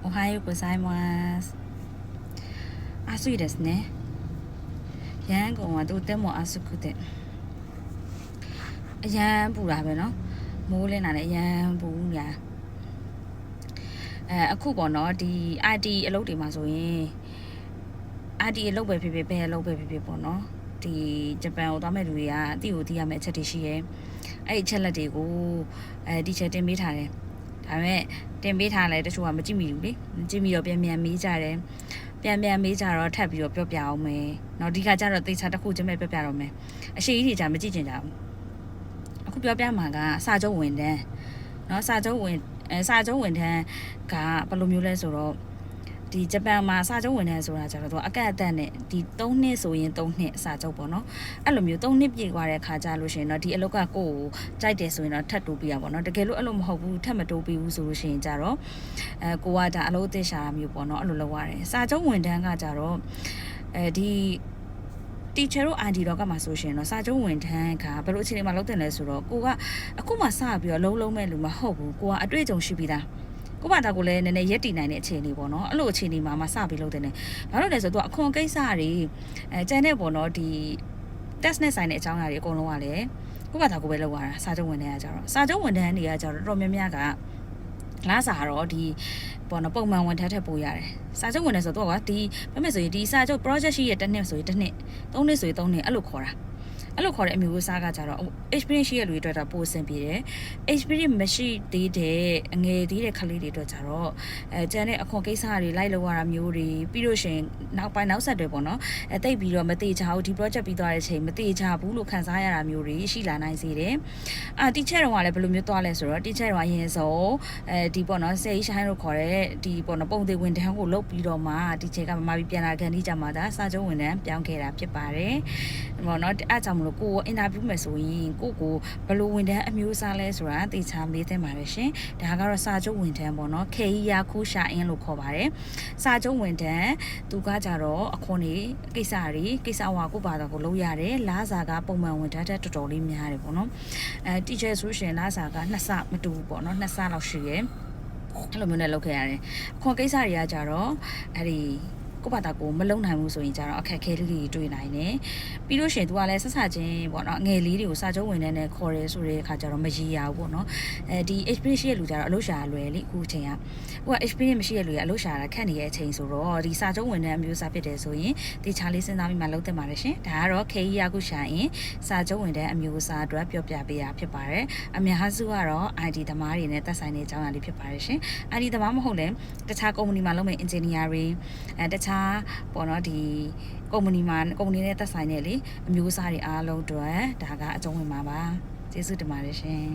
おはようございます。暑いですね。ရန်ကုန်はとても暑くて。အရန်ပူတာပဲเนาะမိုးလင်းတာလည်းအရန်ပူညာအခုပေါ့เนาะဒီ IT အလုပ်တွေမှာဆိုရင် IT အလုပ်ပဲဖြစ်ဖြစ်ဘယ်အလုပ်ပဲဖြစ်ဖြစ်ပေါ့เนาะဒီဂျပန်ကိုသွားမဲ့လူတွေကအတိကိုသိရမယ့်အချက်တွေရှိရဲအဲ့ဒီအချက်လက်တွေကိုဒီချက်တင်ပေးထားတယ်ဒါပေမဲ့တင်ပေးထားလဲတချို့ကမကြည့်မိဘူးလေမကြည့်မိတော့ပြန်မေးကြတယ်ပြန်မေးကြတော့ထပ်ပြီးတော့ပြောပြအောင်မယ်เนาะဒီကကြတော့သေချာတစ်ခုချင်းပဲပြောပြတော့မယ်အရှိကြီးတွေじゃမကြည့်ကျင်ကြဘူးအခုပြောပြမှာကစာချုပ်ဝန်ထမ်းเนาะစာချုပ်ဝန်ထမ်းကဘယ်လိုမျိုးလဲဆိုတော့ဒီဂျပန်မှာစာချုပ်ဝန်ထမ်းဆိုတာကျတော့သူအကန့်အသတ်နဲ့ဒီ3နှစ်ဆိုရင်3နှစ်စာချုပ်ပေါ့နော်အဲ့လိုမျိုး3နှစ်ပြည့်သွားတဲ့အခါကျလို့ရှိရင်တော့ဒီအလုပ်ကကိုယ့်ကိုကြိုက်တယ်ဆိုရင်တော့ထပ်တိုးပေးရပါတော့တကယ်လို့အဲ့လိုမဟုတ်ဘူးထပ်မတိုးပေးဘူးဆိုလို့ရှိရင်ကြတော့ကိုကဒါအလုပ်အသစ်ရှာမျိုးပေါ့နော်အဲ့လိုလုပ်ရတယ်စာချုပ်ဝန်ထမ်းကကြတော့ဒီ teacher တို့ ID တော့ကမှဆိုရှင်တော့စာချုပ်ဝန်ထမ်းကဘယ်လိုအခြေအနေမှာလုပ်တင်လဲဆိုတော့ကိုကအခုမှစပြီးတော့လုံးမဲ့လူမဟုတ်ဘူးကိုကအတွေ့အကြုံရှိပြီးသားကိုဘာသာကိုလည်းနည်းနည်းရက်တည်နိုင်တဲ့အခြေအနေပေါ့နော်အဲ့လိုအခြေအနေမှာစပြီးလုပ်တင်တယ်ဘာလို့လဲဆိုတော့အခွန်ကိစ္စတွေကျန်တဲ့ပေါ့နော်ဒီ test နဲ့ဆိုင်တဲ့အကြောင်းအရာတွေအကုန်လုံးကလည်းကိုဘာသာကိုပဲလုပ်ရတာစာချုပ်ဝန်ထမ်းကကြတော့စာချုပ်ဝန်ထမ်းတွေကကြတော့တော်များများကလာစာတော့ဒီပေါ့နော်ပုံမှန်ဝန်ထမ်းထက်ပိုရတယ်စာချုပ်ဝန်ထမ်းဆိုတော့ကဒီဘာမဲ့ဆိုရင်ဒီစာချုပ် project ရှိရတစ်နှစ်ဆိုရင်တစ်နှစ်3နှစ်ဆိုရင်3နှစ်အဲ့လိုခေါ်တာအဲ့လိုခေါ်တဲ့အမျိုးအစားကကြတော့ experience ရှိရလူတွေအတွက်တော့ပိုအဆင်ပြေတယ် experience မရှိသေးတဲ့အငယ်သေးတဲ့ကလေးတွေအတွက်ကြတော့ကျန်တဲ့အခွန်ကိစ္စတွေလိုက်လောက်ရတာမျိုးတွေပြီးလို့ရှိရင်နောက်ဆက်တွေပေါ့နော်တိတ်ပြီးတော့မတေချာဘူးဒီ project ပြီးသွားတဲ့အချိန်မတေချာဘူးလို့ခံစားရတာမျိုးတွေရှိလာနိုင်စေတယ်teacher တော့ကလည်းဘယ်လိုမျိုးသွားလဲဆိုတော့ teacher တော့အရင်ဆုံးဒီပေါ့နော် say shine လို့ခေါ်တဲ့ဒီပေါ့နော်ပုံသေးဝန်ထမ်းကိုလုပ်ပြီးတော့မှ teacher ကမပြီးပြန်လာကန်ဒီကြမှာဒါစာချုပ်ဝန်ထမ်းပြောင်းခဲ့တာဖြစ်ပါတယ်ပေါ့နော်အဲ့ကြောင့်မလို့ကိုအင်တာဗျူးမယ်ဆိုရင်ကိုဘယ်လိုဝန်ထမ်းအမျိုးအစားလဲဆိုတာသိချာမေးသင့်ပါတယ်ရှင်ဒါကတော့စာချုပ်ဝန်ထမ်းပေါ့နော်ခေယီယာခုရှာအင်းလို့ခေါ်ပါတယ်စာချုပ်ဝန်ထမ်းသူကကြတော့အခွန်တွေကိစ္စဝါကိုပါတော့ကိုလုပ်ရတယ်လာစာကပုံမှန်ဝန်ထမ်းတဲ့တော်တော်လေးများတယ်ပေါ့နော်teacher ဆိုရှင်လာစာက2ဆမတူဘူးပေါ့နော်2ဆလောက်ရှိရဲအဲ့လိုမျိုးနဲ့လုပ်ခဲ့ရတယ်အခွန်ကိစ္စတွေကကြတော့အဲ့ဒီကိုဘာသာကိုမလုံနိုင်ဘူးဆိုရင်ကြတော့အခက်အခဲလေးတွေတွေ့နိုင်တယ်ပြီးလို့ရှိရင်သူကလည်းဆက်ချင်းပေါ့နော်ငယ်လေးတွေကိုစာချုပ်ဝင်တဲ့နဲ့ခေါ်ရဲဆိုတဲ့အခါကျတော့မရည်ရဘူးပေါ့နော်ဒီ experience ရှိတဲ့လူကြတော့အလုပ်ရှာလွယ်လေအခုချိန်ကဟိုက experience မရှိတဲ့လူကအလုပ်ရှာတာခက်နေတဲ့အချိန်ဆိုတော့ဒီစာချုပ်ဝင်တဲ့အမျိုးအစားဖြစ်တယ်ဆိုရင်ဒီချာလေးစဉ်းစားပြီးမှလုပ်သင့်ပါတယ်ရှင်ဒါကတော့ KE ရခုရှာရင်စာချုပ်ဝင်တဲ့အမျိုးအစားအတွက်ပြောပြပေးရဖြစ်ပါတယ်အများစုကတော့ ID သမားတွေနဲ့သက်ဆိုင်တဲ့အကြောင်းအရာလေးဖြစ်ပါတယ်ရှင် ID သမားမဟုတ်လဲတခြား company မှာလုပ်မယ့် engineer တွေတခြားပေါ့နော်ဒီကုမ္ပဏီနဲ့သက်ဆိုင်တဲ့လေအမျိုးအစားတွေအားလုံးအတွက်ဒါကအကျုံးဝင်မှာပါကျေးဇူးတင်ပါတယ်ရှင်